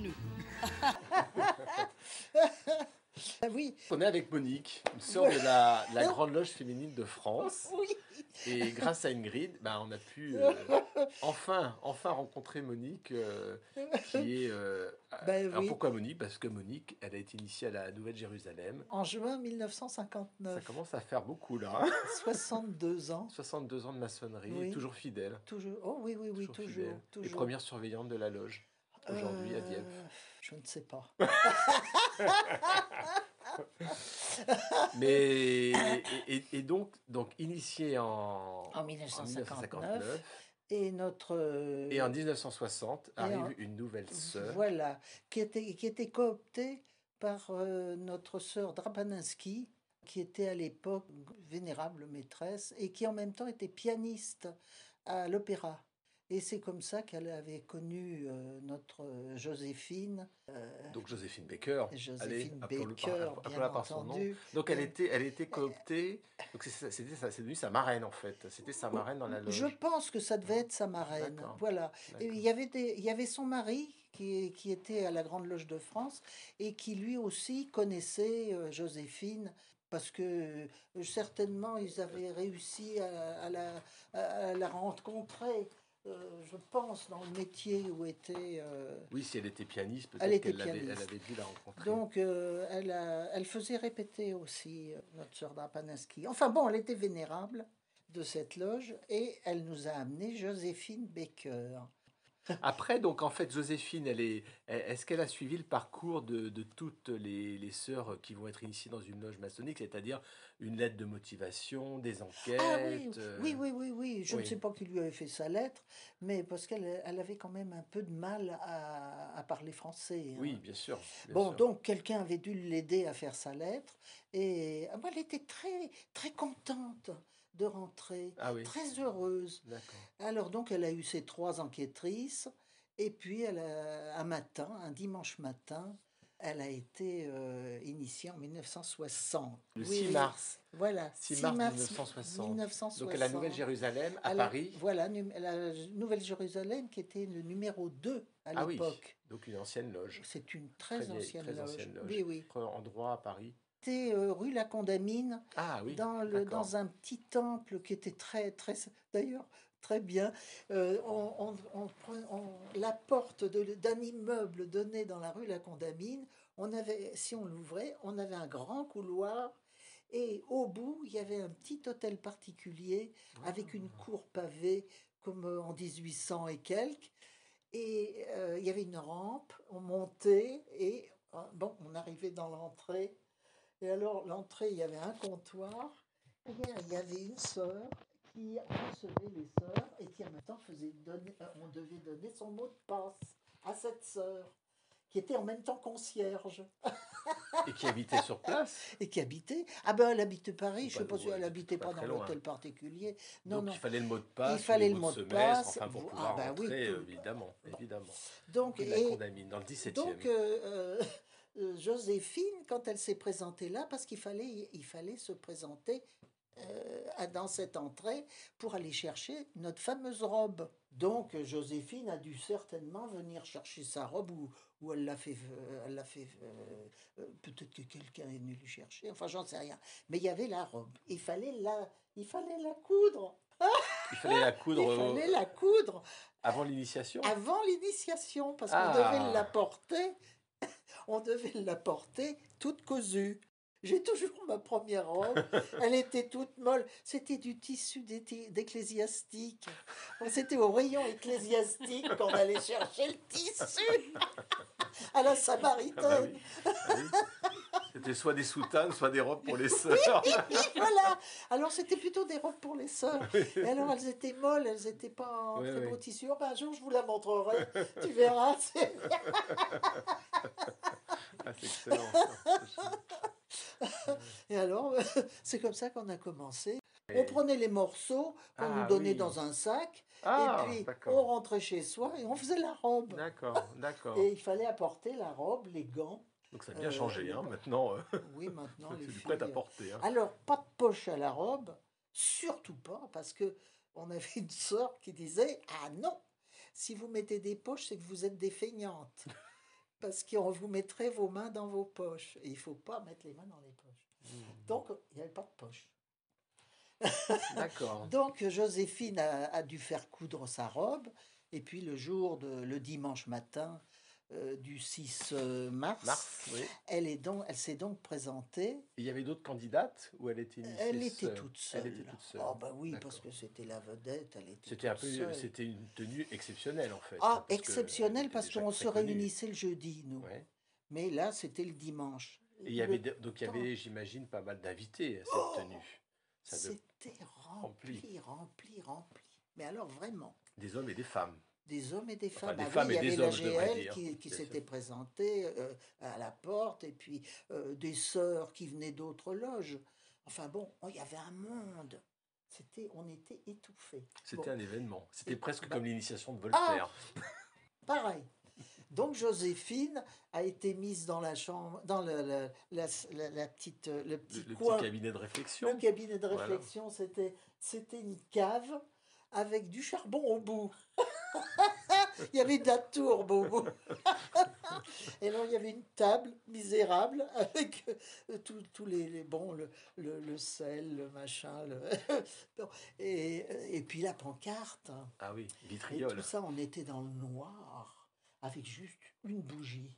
nous. Ah oui, On est avec Monique, une sœur de la Grande Loge féminine de France. oui. Et grâce à Ingrid, on a pu enfin rencontrer Monique, qui est... Ben alors oui. pourquoi Monique? Parce que Monique, elle a été initiée à la Nouvelle-Jérusalem. En juin Ça 1959, commence à faire beaucoup là, hein. 62 ans. 62 ans de maçonnerie, Oui. toujours fidèle. Toujours. Oh oui, oui, oui, toujours. Fidèle. Et toujours. première surveillante de la loge, aujourd'hui à Dieppe. Je ne sais pas. Mais, et donc initiée En 1959. Et notre. Et en 1960 et arrive en- une nouvelle sœur. Voilà, qui était cooptée par notre sœur Drapaninsky, qui était à l'époque vénérable maîtresse et qui en même temps était pianiste à l'opéra. Et c'est comme ça qu'elle avait connu notre Joséphine. Donc Joséphine Baker. Joséphine appelons-le Baker, appelons-la bien par son nom. entendu. Donc elle était cooptée. Donc c'est devenu sa marraine en fait. C'était sa marraine dans la loge. Je pense que ça devait être sa marraine. D'accord. Voilà. Et D'accord. il y avait son mari qui était à la Grande Loge de France et qui lui aussi connaissait Joséphine parce que certainement ils avaient réussi à la rencontrer. Je pense dans le métier où était. Oui, si elle était pianiste, Elle peut-être était qu'elle pianiste. elle avait dû la rencontrer. Donc elle faisait répéter aussi notre sœur Drapaninsky. Enfin bon, elle était vénérable de cette loge et elle nous a amené Joséphine Baker. Après, donc en fait, Joséphine, est-ce qu'elle a suivi le parcours de toutes les sœurs qui vont être initiées dans une loge maçonnique, c'est-à-dire une lettre de motivation, des enquêtes? Ah oui, oui. Je ne Oui. sais pas qui lui avait fait sa lettre, mais parce elle avait quand même un peu de mal à parler français. Hein. Oui, bien sûr. Bien Bon, sûr. donc quelqu'un avait dû l'aider à faire sa lettre et moi, elle était très, très contente de rentrer, Ah oui. très heureuse. D'accord. Alors donc elle a eu ses 3 enquêtrices et puis un dimanche matin, elle a été initiée en 1960. Le Oui, 6 oui. mars. Voilà, 6 mars 1960. 1960. Donc à la Nouvelle-Jérusalem, à Elle- Paris. Voilà, la Nouvelle-Jérusalem qui était le numéro 2 à Ah oui, l'époque. donc une ancienne loge. C'est une Très très vieille, ancienne très loge. ancienne loge. Oui, oui. Endroit à Paris. C'était rue La Condamine, Ah oui, dans d'accord. un petit temple qui était très, très, d'ailleurs, très bien. La porte d'un immeuble donné dans la rue La Condamine, si on l'ouvrait, on avait un grand couloir et au bout, il y avait un petit hôtel particulier avec une cour pavée comme en 1800 et quelques. Et il y avait une rampe, on montait et bon, on arrivait dans l'entrée. Et alors, l'entrée, il y avait un comptoir, et il y avait une sœur qui recevait les sœurs et qui en même temps on devait donner son mot de passe à cette sœur, qui était en même temps concierge Et qui habitait sur place. et qui habitait. Ah ben, elle habitait Paris, Ou je ne sais pas si elle habitait pas pas très dans loin. l'hôtel particulier. Non, Donc non. il fallait le mot de passe, Il fallait les le mots mot de de semestre, passe. enfin pour Ah pouvoir bah oui, rentrer, tout. évidemment. Donc, Rue de la Condamine, dans le 17e. Donc, Joséphine, quand elle s'est présentée là, parce qu'il fallait se présenter dans cette entrée pour aller chercher notre fameuse robe. Donc, Joséphine a dû certainement venir chercher sa robe ou elle l'a fait. Peut-être que quelqu'un est venu lui chercher. Enfin, j'en sais rien. Mais il y avait la robe. Il fallait la coudre. Il fallait la coudre Il fallait la coudre avant l'initiation. avant l'initiation, parce qu'on Ah. devait la porter. On devait la porter toute cousue. J'ai toujours ma première robe. Elle était toute molle. C'était du tissu d'ecclésiastique. C'était au rayon ecclésiastique qu'on allait chercher le tissu. À la Ah bah Samaritaine. oui. Ah oui. C'était soit des soutanes, soit des robes pour les sœurs. Voilà. Alors c'était plutôt des robes pour les sœurs. Et alors elles étaient molles, elles n'étaient pas en Oui, très oui. beau tissu. Oh, ben, un jour je vous la montrerai. Tu verras. Ah, c'est excellent. Et alors, c'est comme ça qu'on a commencé. On prenait les morceaux qu'on Ah, nous donnait oui. dans un sac, Ah, et puis d'accord. on rentrait chez soi et on faisait la robe. D'accord, d'accord. Et il fallait apporter la robe, les gants. Donc ça a bien changé, hein, maintenant. Oui, maintenant les C'est du filles. prêt-à-porter. Hein. Alors, pas de poche à la robe, surtout pas, parce que on avait une sœur qui disait: ah non, si vous mettez des poches, c'est que vous êtes des feignantes. parce qu'on vous mettrait vos mains dans vos poches. Et il ne faut pas mettre les mains dans les poches. Donc, il n'y avait pas de poche. D'accord. Donc, Joséphine a dû faire coudre sa robe. Et puis, le dimanche matin du 6 mars, Mars, oui. elle s'est donc présentée. Et il y avait d'autres candidates ou elle était initiée Elle était seule? toute Elle était seule. toute seule. Oh, bah oui, parce D'accord. que c'était la vedette, elle était C'était un toute peu, seule. c'était une tenue exceptionnelle en fait, hein, Ah, parce qu'elle exceptionnel, était parce déjà qu'on très se connue. réunissait le jeudi, nous. Ouais. Mais là, c'était le dimanche. Et il y avait, Le donc il y temps, avait, j'imagine, pas mal d'invités à cette tenue. Ça devait c'était rempli. rempli. Mais alors, vraiment. Des hommes et des femmes. Des hommes et des Enfin, femmes. des Ah femmes oui, il et y avait des la hommes, je devrais GL dire. qui Bien s'était sûr. présentée à la porte, et puis des sœurs qui venaient d'autres loges. Enfin bon, il y avait un monde. On était étouffés. C'était Bon, un événement. C'était et, presque bah, comme l'initiation de ah, Voltaire. pareil. Donc Joséphine a été mise dans la chambre, dans la petite, le petit Le petit coin. cabinet de Le réflexion. cabinet de Voilà. réflexion, c'était une cave avec du charbon au bout. Il y avait de la tourbe au bout. Et alors il y avait une table misérable avec tous bon, le sel, le machin. Bon, et puis la pancarte. Ah oui, Et tout vitriol. ça, on était dans le noir avec juste une bougie.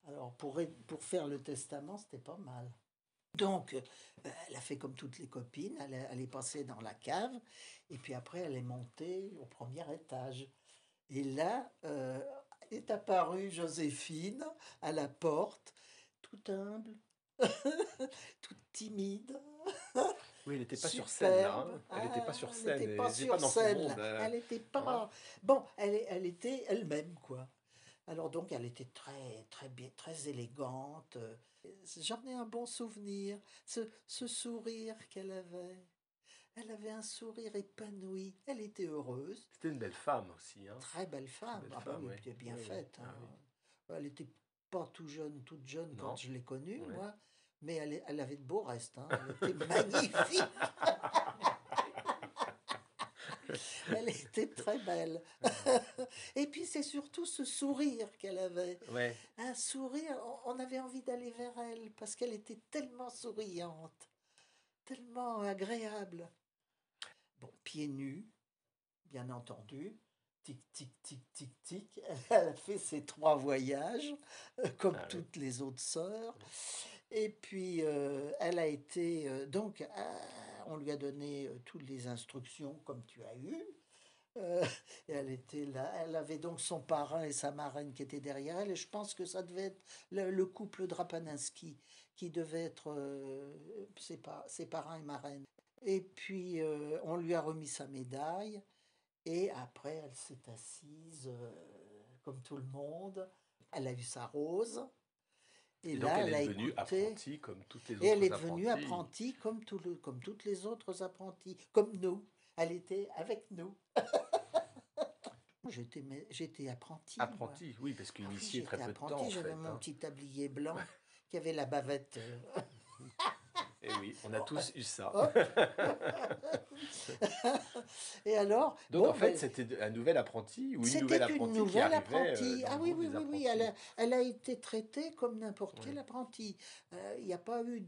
Alors pour faire le testament, c'était pas mal. Donc, elle a fait comme toutes les copines, elle est passée dans la cave, et puis après, elle est montée au premier étage. Et là, est apparue Joséphine à la porte, toute humble, toute timide, Oui, elle n'était pas sur scène là, superbe. hein. Elle n'était pas Ah, sur elle scène. n'était Elle pas n'était pas sur dans son scène, monde. là. Elle n'était Hein. pas... Bon, elle était elle-même, quoi. Alors donc, elle était très, très bien, très élégante. J'en ai un bon souvenir. Ce sourire qu'elle avait. Elle avait un sourire épanoui. Elle était heureuse. C'était une belle femme aussi. Hein. Très belle Très femme. belle Ah bah femme, oui, oui. elle était bien Oui, oui. faite, Ah oui. hein. Elle était pas toute jeune quand Non. je l'ai connue, Ouais. moi. Mais elle avait de beaux restes, hein. Elle était magnifique. Elle était très belle. Et puis c'est surtout ce sourire qu'elle avait. Ouais. Un sourire, on avait envie d'aller vers elle parce qu'elle était tellement souriante, tellement agréable. Bon, pieds nus, bien entendu. Tic, tic, tic, tic, tic. Elle a fait ses 3 voyages, comme Ah oui. toutes les autres sœurs. Et puis, elle a été... donc, on lui a donné toutes les instructions comme tu as eu. Et elle était là. Elle avait donc son parrain et sa marraine qui étaient derrière elle. Et je pense que ça devait être le couple Drapaninski qui devait être ses parrains et marraines. Et puis, on lui a remis sa médaille. Et après, elle s'est assise comme tout le monde. Elle a eu sa rose. Et Et donc là, elle elle est a devenue écouté. apprentie comme toutes les Et elle est autres devenue apprenties. apprentie comme toutes les autres apprenties. Comme nous. Elle était avec nous. J'étais apprentie, moi. Apprentie, oui, parce Ah oui, qu'initiée très j'étais peu de temps apprentie. en J'avais fait. mon Hein. petit tablier blanc qui avait la bavette. Et oui, on a tous eu ça. Hop. Et alors, Donc en bon, fait, ben, c'était un nouvel apprenti ou une c'était nouvelle une apprentie qui nouvelle arrivait apprentie. dans Ah le oui, groupe oui, des oui, oui. apprentis. Elle a été traitée comme n'importe Oui. quel apprenti. Il n'y a pas eu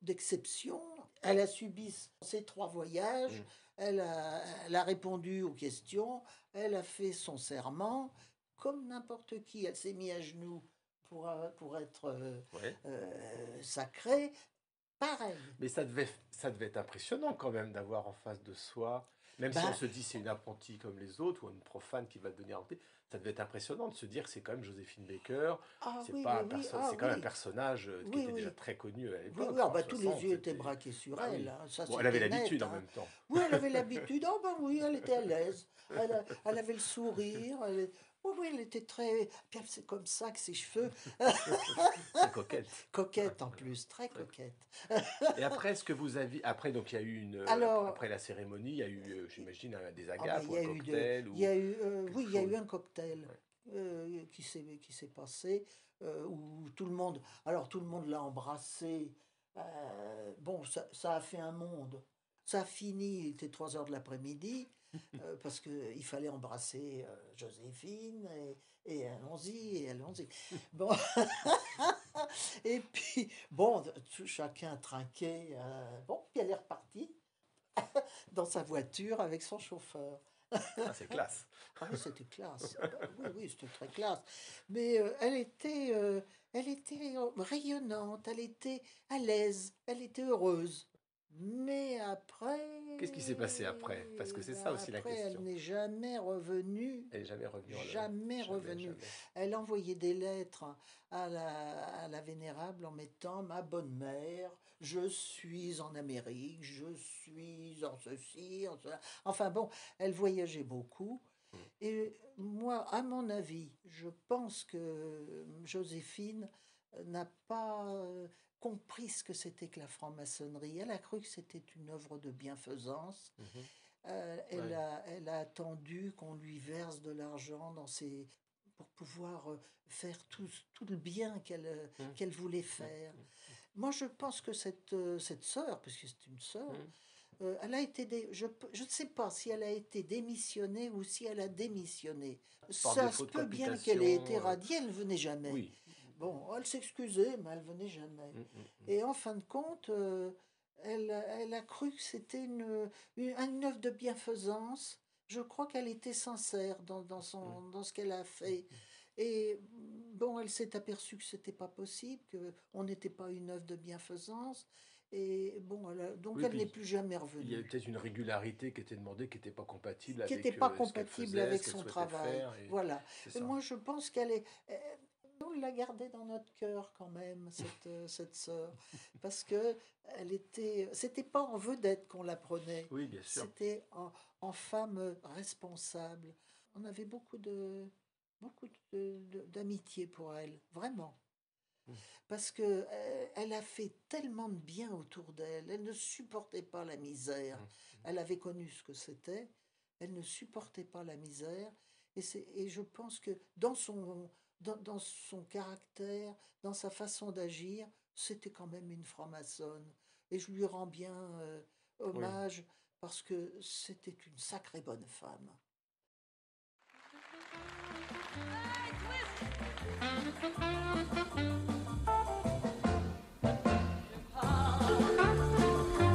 d'exception. Elle a subi ses 3 voyages. Mm. Elle a répondu aux questions. Elle a fait son serment comme n'importe qui. Elle s'est mise à genoux pour être Ouais. sacrée. Pareil. Mais ça devait être impressionnant quand même d'avoir en face de soi, même si on Ben, se dit c'est une apprentie comme les autres ou une profane qui va devenir apprentie, ça devait être impressionnant de se dire que c'est quand même Joséphine Baker, ah c'est oui, pas oui, un oui, ah c'est quand même un oui, personnage qui oui, était déjà oui. très connu à Oui, l'époque, oui, ah en bah, tous les 60, yeux étaient c'était... braqués sur Bah elle, oui. hein, ça Bon, elle avait c'était net. l'habitude en Hein. même temps. Oui, elle avait l'habitude, oh ben oui, elle était à l'aise, elle avait le sourire, oui, oui, elle était très... Puis c'est comme ça que ses cheveux, Très coquette. coquette en plus, très Très coquette. Et après, est-ce que vous avez... Après, donc, il y a eu une... Alors, après la cérémonie, il y a eu, j'imagine, des ah ben, agapes ou un cocktail il y ou a eu, quelque oui, il y a eu chose. un cocktail Ouais. qui s'est passé, où tout le monde, alors tout le monde l'a embrassé, bon, ça a fait un monde. Ça a fini, il était 3 heures de l'après-midi. parce qu'il fallait embrasser Joséphine, et allons-y, et allons-y. Bon, et puis, bon, chacun trinquait. Bon, puis elle est repartie dans sa voiture avec son chauffeur. Ah, c'est classe. Ah oui, c'était classe. Ah bah oui, oui, c'était très classe. Mais elle était rayonnante, elle était à l'aise, elle était heureuse. Mais après, Qu'est-ce qui s'est passé après? Parce que c'est ça aussi la après, elle question. n'est jamais revenue. Elle n'est jamais revenue en Jamais revenue. Jamais. Elle envoyait des lettres à la Vénérable en mettant ma bonne mère, je suis en Amérique, je suis en ceci, en cela. Enfin bon, elle voyageait beaucoup. Et moi, à mon avis, je pense que Joséphine n'a pas compris ce que c'était que la franc-maçonnerie. Elle a cru que c'était une œuvre de bienfaisance. Mhm. Elle Ouais. elle a attendu qu'on lui verse de l'argent pour pouvoir faire tout le bien Mhm. qu'elle voulait faire. Moi, je pense que cette sœur, parce que c'est une sœur, Mhm. elle a été je ne sais pas si elle a été démissionnée ou si elle a démissionné. Par Ça se défaut de peut bien qu'elle ait été capitation. radiée, elle ne venait jamais. Oui. Bon, elle s'excusait, mais elle venait jamais. Et en fin de compte, elle a cru que c'était une œuvre de bienfaisance. Je crois qu'elle était sincère dans ce qu'elle a fait. Et bon, elle s'est aperçue que c'était pas possible, qu'on n'était pas une œuvre de bienfaisance. Et bon, donc Oui, elle n'est puis plus jamais il y a eu revenue. peut-être une régularité qui était demandée, qui n'était pas compatible Qui avec n'était pas ce qu'elle compatible faisait, avec ce qu'elle son souhaitait travail. faire. Et Voilà. c'est Et ça. moi, je pense qu'elle est. On l'a gardée dans notre cœur quand même, cette sœur. Parce que elle était. C'était pas en vedette qu'on la prenait. Oui, bien sûr. C'était en femme responsable. On avait beaucoup d'amitié pour elle, vraiment. Parce que elle a fait tellement de bien autour d'elle. Elle ne supportait pas la misère. Elle avait connu ce que c'était. Elle ne supportait pas la misère. Et je pense que dans son caractère, dans sa façon d'agir, c'était quand même une franc-maçonne. Et je lui rends bien Oui. hommage parce que c'était une sacrée bonne femme.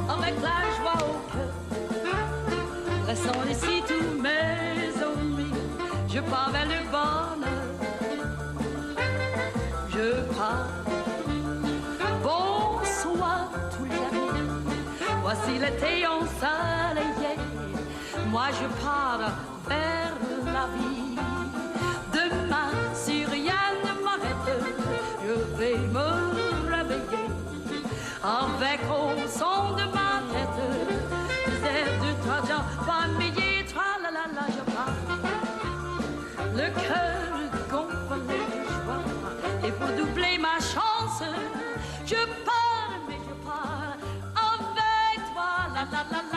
Avec la joie au cœur, laissant ici tous mes ennuis, je pars vers le bonheur, je pars. Bonsoir tous les amis, voici l'été ensoleillé, moi je pars vers la vie. Demain, si rien ne m'arrête, je vais me réveiller avec au son de ma tête des airs de Trajan, familier, tra-la-la-la, je pars, le cœur gonflé de joie, et pour doubler ma chance, je pars, mais je pars avec toi, la-la-la-la.